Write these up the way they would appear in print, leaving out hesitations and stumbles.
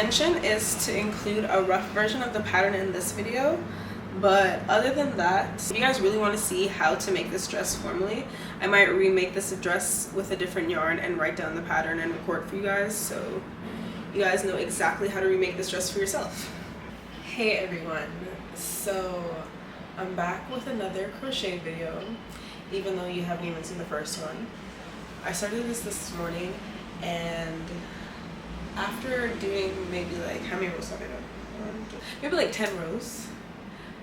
intention is to include a rough version of the pattern in this video, but other than that, if you guys really want to see how to make this dress formally, I might remake this dress with a different yarn and write down the pattern and record for you guys, so you guys know exactly how to remake this dress for yourself. Hey everyone, so I'm back with another crochet video, even though you haven't even seen the first one. I started this morning, and after doing maybe like, how many rows have I done? Maybe like 10 rows.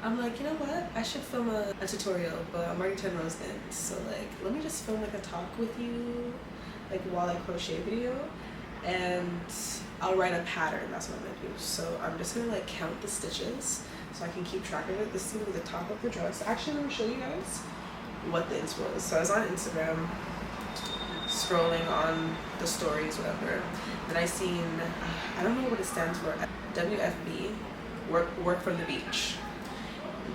I'm like, you know what? I should film a tutorial, but I'm already 10 rows in. So like, let me just film like a talk with you, like while I crochet video, and I'll write a pattern. That's what I'm gonna do. So I'm just gonna like count the stitches so I can keep track of it. This is gonna be the top of the dress. Actually, let me show you guys what the inspo is. So I was on Instagram, scrolling on the stories, whatever, and I seen, I don't know what it stands for, WFB, work from the beach.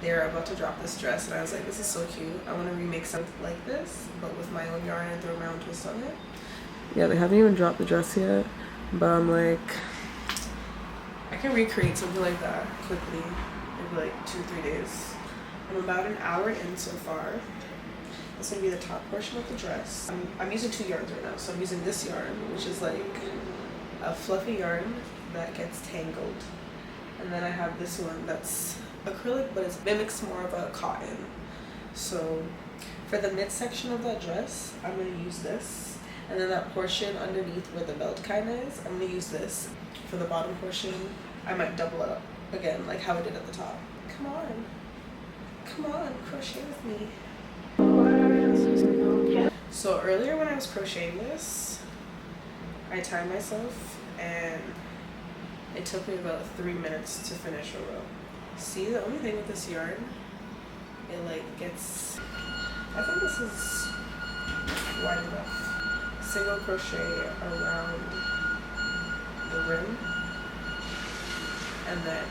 They're about to drop this dress, and I was like, this is so cute. I want to remake something like this, but with my own yarn and throw my own twist on it. Yeah, they haven't even dropped the dress yet, but I'm like, I can recreate something like that quickly, maybe like 2-3 days. I'm about an hour in so far. It's gonna be the top portion of the dress. I'm using 2 yarns right now, so I'm using this yarn, which is like a fluffy yarn that gets tangled, and then I have this one that's acrylic, but it mimics more of a cotton. So for the midsection of that dress, I'm gonna use this, and then that portion underneath where the belt kind of is, I'm gonna use this. For the bottom portion, I might double it up again, like how I did at the top. Come on, crochet with me. So earlier when I was crocheting this, I timed myself, and it took me about 3 minutes to finish a row. See, the only thing with this yarn, it like gets, I think this is wide enough. Single crochet around the rim, and then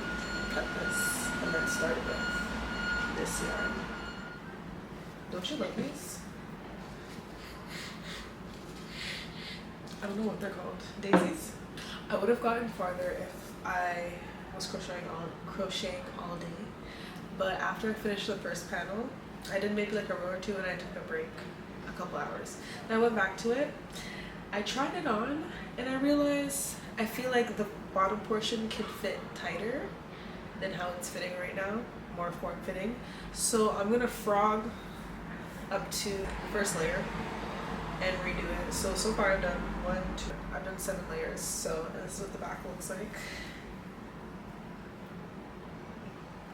cut this, and then start with this yarn. Don't you love these? I don't know what they're called. Daisies? I would have gotten farther if I was crocheting all day, but after I finished the first panel, I did maybe like a row or two, and I took a break, a couple hours. Then I went back to it. I tried it on, and I realized I feel like the bottom portion can fit tighter than how it's fitting right now, more form fitting. So I'm gonna frog up to the first layer and redo it. So far I've done 1, 2, I've done 7 layers. So this is what the back looks like.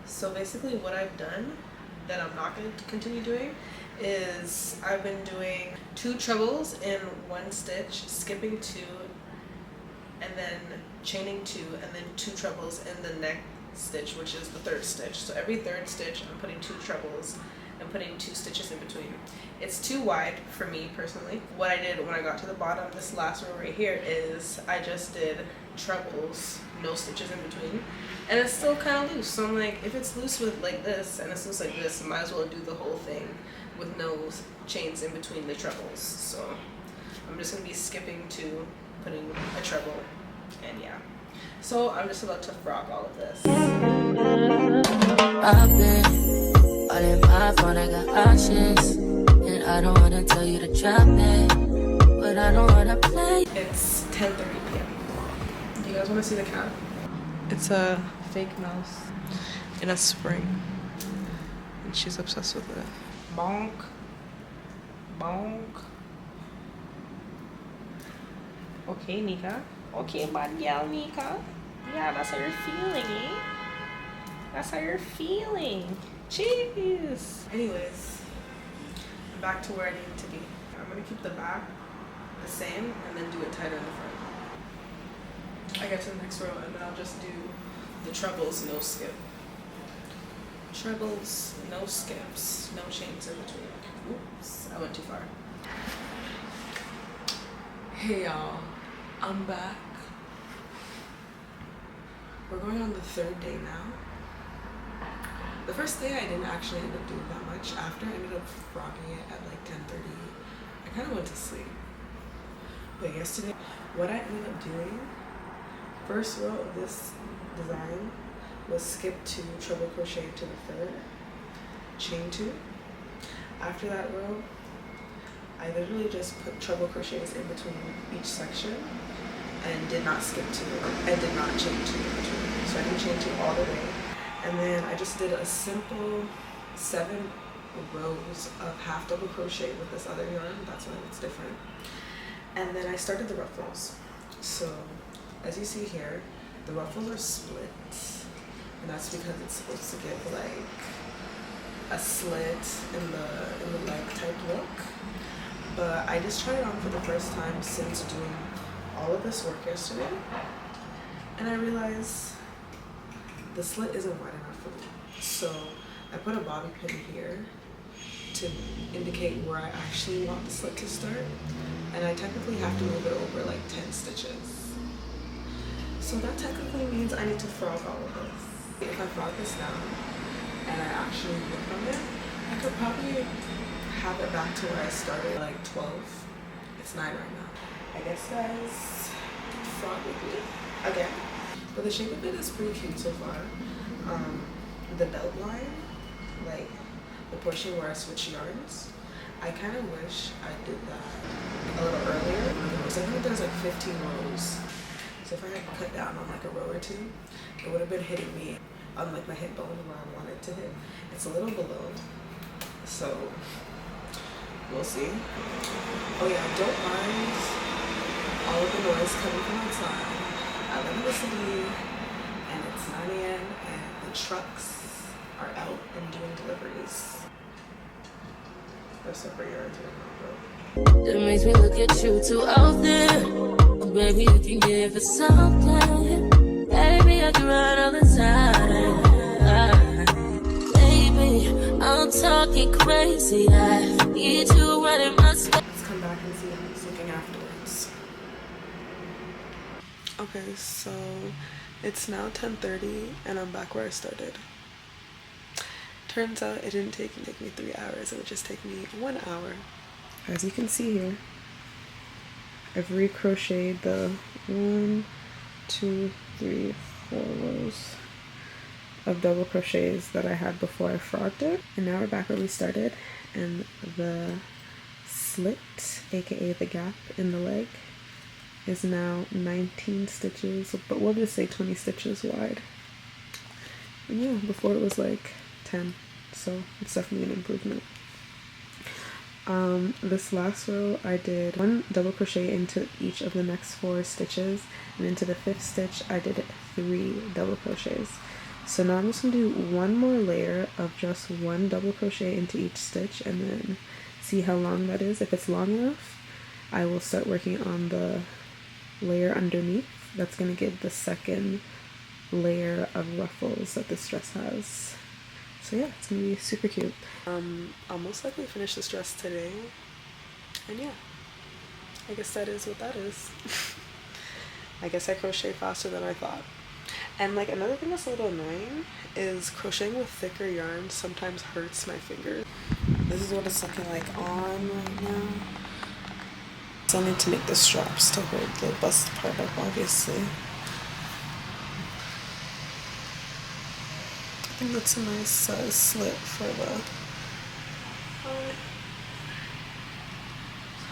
So basically what I've done that I'm not going to continue doing is I've been doing 2 trebles in 1 stitch, skipping 2, and then chaining 2, and then 2 trebles in the next stitch, which is the 3rd stitch. So every 3rd stitch I'm putting 2 trebles and putting 2 stitches in between. It's too wide for me personally. What I did when I got to the bottom, this last row right here, is I just did trebles, no stitches in between, and it's still kind of loose. So I'm like, if it's loose with like this and it's loose like this, I might as well do the whole thing with no chains in between the trebles. So I'm just gonna be skipping to putting a treble, and yeah. So I'm just about to frog all of this. All in my phone, I got options, and I don't wanna tell you to drop it, but I don't wanna play. It's 10:30 p.m. Do you guys wanna see the cat? It's a fake mouse in a spring, and she's obsessed with it. Bonk. Bonk. Okay, Nika. Okay, bad gal, Nika. Yeah, that's how you're feeling, eh? That's how you're feeling. Jeez. Anyways, I'm back to where I needed to be. I'm gonna keep the back the same and then do it tighter in the front. I get to the next row, and then I'll just do the trebles, no skip. Trebles, no skips, no chains in between. Oops, I went too far. Hey y'all, I'm back. We're going on the 3rd day now. The first day I didn't actually end up doing that much. After I ended up frogging it at like 10:30, I kind of went to sleep. But yesterday, what I ended up doing First row of this design was skip 2, treble crochet to the third, chain 2. After that row, I literally just put treble crochets in between each section and did not skip 2 and did not chain 2 in between. So I didn't chain 2 all the way. And then I just did a simple 7 rows of half double crochet with this other yarn. That's why it's different. And then I started the ruffles. So as you see here, the ruffles are split, and that's because it's supposed to give like a slit in the leg type look. But I just tried it on for the first time since doing all of this work yesterday, and I realized the slit isn't wide enough for me. So I put a bobby pin here to indicate where I actually want the slit to start, and I technically have to move it over like 10 stitches. So that technically means I need to frog all of this. If I frog this down and I actually work on it, I could probably have it back to where I started, like 12. It's 9 right now. I guess guys, frog with me again. But the shape of it is pretty cute so far. The belt line, like the portion where I switch yarns, I kind of wish I did that a little earlier. So I think there's like 15 rows. So if I had cut down on like a row or 2, it would have been hitting me on like my hip bone where I want it to hit. It's a little below, so we'll see. Oh yeah, don't mind all of the noise coming from outside. I live in the city and it's 9 a.m. and the trucks are out and doing deliveries. That's separate yards right now, bro. That makes me look at you too out there. Baby, you can give it something. Baby, I can run all the time. Baby, I'm talking crazy. I need you running my space. Let's come back and see how it's looking afterwards. Okay, so it's now 10:30 and I'm back where I started. Turns out it didn't take me 3 hours. It would just take me 1 hour. As you can see here, I've recrocheted the 1, 2, 3, 4 rows of double crochets that I had before I frogged it. And now we're back where we started, and the slit, aka the gap in the leg, is now 19 stitches, but we'll just say 20 stitches wide. And yeah, before it was like 10, so it's definitely an improvement. This last row I did 1 double crochet into each of the next 4 stitches, and into the 5th stitch I did 3 double crochets. So now I'm just going to do 1 more layer of just 1 double crochet into each stitch and then see how long that is. If it's long enough, I will start working on the layer underneath. That's going to give the second layer of ruffles that this dress has. So yeah, it's gonna be super cute. I'll most likely finish this dress today, and yeah, I guess that is what that is. I guess I crochet faster than I thought. And like another thing that's a little annoying is crocheting with thicker yarn sometimes hurts my fingers. This is what it's looking like on right now. Still need to make the straps to hold the bust part up, obviously. I think that's a nice size slit for the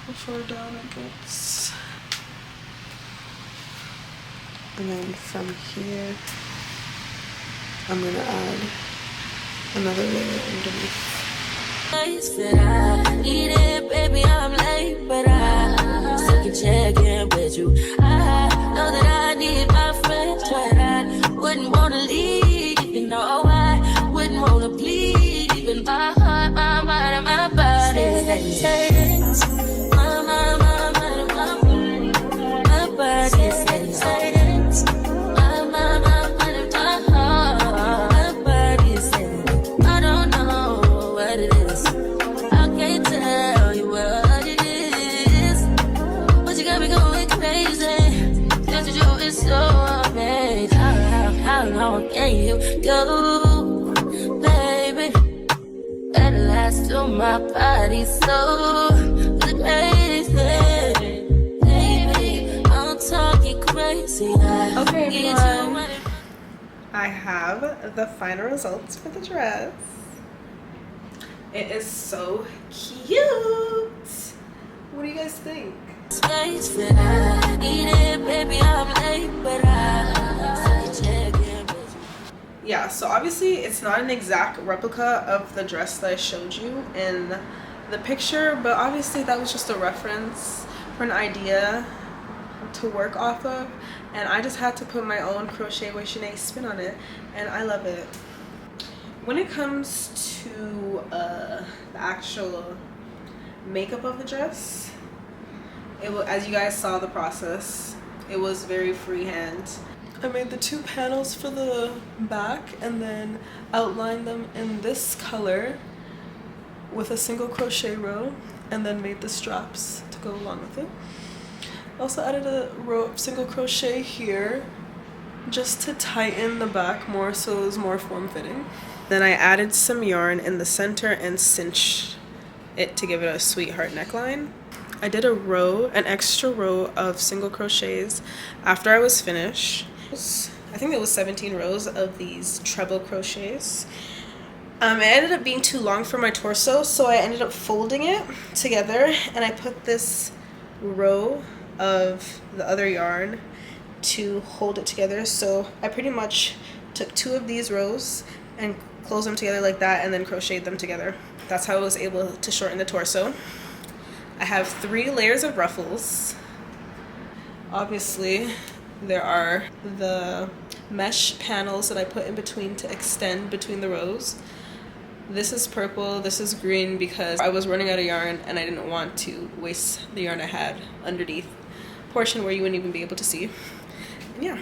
how far down it gets. And then from here, I'm gonna add another layer underneath. I need it, baby, I'm late, but I still can check in with you. I know that I need my friends, but I wouldn't wanna leave, you know. I wouldn't wanna bleed, even my heart, my mind, and my body. My mind, and my body. My body says my mind, and my heart. My body says I don't know what it is. I can't tell you what it is, but you got me going crazy. Just you is so amazing. How long can you go, baby? At last, till my body's so crazy. Baby, I'm talking crazy. Okay, everyone. I have the final results for the dress. It is so cute. What do you guys think? Yeah, so obviously it's not an exact replica of the dress that I showed you in the picture, but obviously that was just a reference for an idea to work off of, and I just had to put my own Crochet with Zhane spin on it, and I love it. When it comes to the actual makeup of the dress, it was, as you guys saw the process, it was very freehand. I made the 2 panels for the back and then outlined them in this color with a single crochet row, and then made the straps to go along with it. Also added a row of single crochet here just to tighten the back more so it was more form-fitting. Then I added some yarn in the center and cinched it to give it a sweetheart neckline. I did an extra row of single crochets after I was finished. I think it was 17 rows of these treble crochets. It ended up being too long for my torso, so I ended up folding it together, and I put this row of the other yarn to hold it together. So I pretty much took 2 of these rows and closed them together like that, and then crocheted them together. That's how I was able to shorten the torso. I have 3 layers of ruffles. Obviously, there are the mesh panels that I put in between to extend between the rows. This is purple, this is green, because I was running out of yarn and I didn't want to waste the yarn I had underneath portion where you wouldn't even be able to see. And yeah,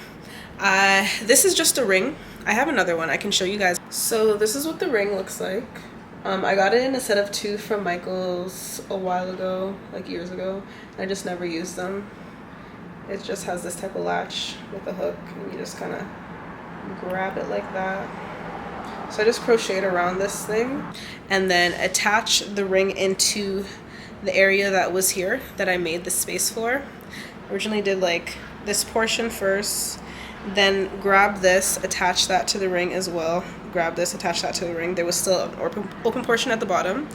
this is just a ring. I have another one I can show you guys. So this is what the ring looks like. I got it in a set of 2 from Michael's a while ago, like years ago. I just never used them. It just has this type of latch with a hook, and you just kind of grab it like that. So I just crocheted around this thing and then attach the ring into the area that was here that I made the space for. Originally did like this portion first, then grab this, attach that to the ring as well. Grab this, attach that to the ring. There was still an open portion at the bottom.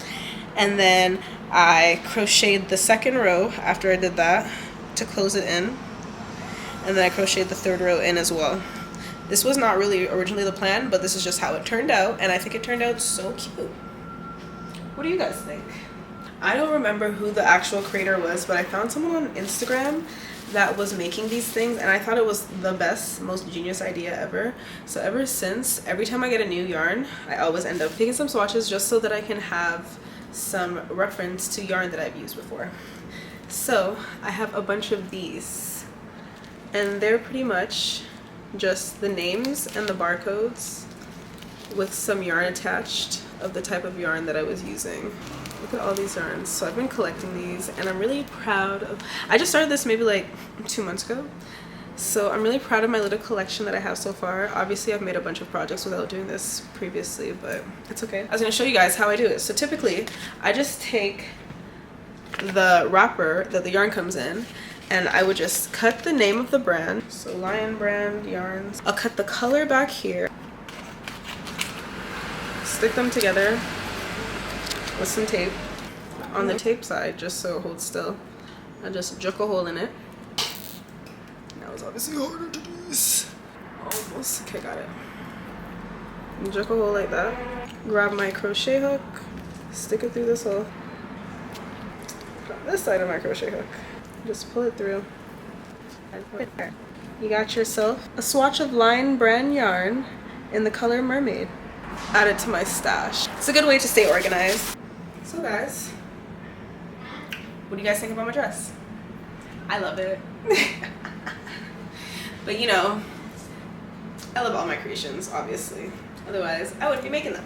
And then I crocheted the second row after I did that to close it in. And then I crocheted the 3rd row in as well. This was not really originally the plan, but this is just how it turned out, and I think it turned out so cute. What do you guys think? I don't remember who the actual creator was, but I found someone on Instagram that was making these things, and I thought it was the best, most genius idea ever. So ever since, every time I get a new yarn, I always end up taking some swatches just so that I can have some reference to yarn that I've used before. So I have a bunch of these, and they're pretty much just the names and the barcodes with some yarn attached of the type of yarn that I was using. Look at all these yarns. So I've been collecting these, and I'm really proud of, I just started this maybe like 2 months ago. So I'm really proud of my little collection that I have so far. Obviously I've made a bunch of projects without doing this previously, but it's okay. I was gonna show you guys how I do it. So typically I just take the wrapper that the yarn comes in, and I would just cut the name of the brand. So Lion brand yarns. I'll cut the color back here. Stick them together with some tape on the tape side just so it holds still. I just juke a hole in it. That was obviously harder to do this. Almost. Okay, got it. Juke a hole like that. Grab my crochet hook. Stick it through this hole. Grab this side of my crochet hook. Just pull it through. You got yourself a swatch of Lion brand yarn in the color Mermaid. Add it to my stash. It's a good way to stay organized. So guys, what do you guys think about my dress? I love it. But you know, I love all my creations, obviously. Otherwise, I wouldn't be making them.